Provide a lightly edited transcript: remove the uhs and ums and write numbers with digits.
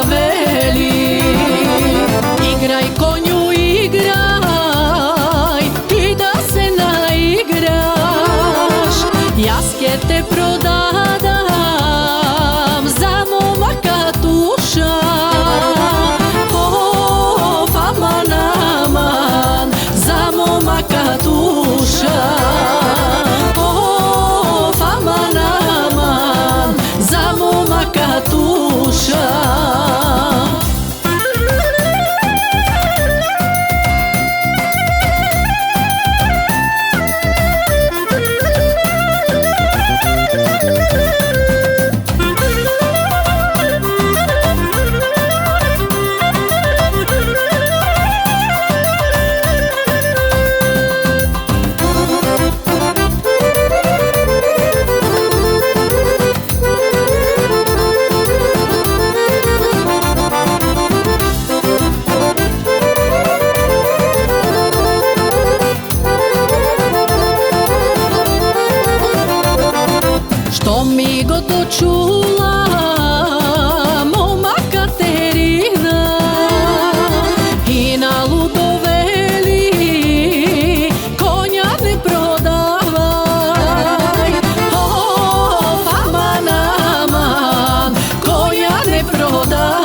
veli: igraj konju, igraj i da se naigraš. Jaske te prodadam za momaka tuša. Of, aman, aman, za momaka tuša. Of, aman, aman, za momaka tuša. Što mi god dočula moma Katerina i na ludo veli: konja ne prodavaj. Of, aman, aman, konja ne prodavaj.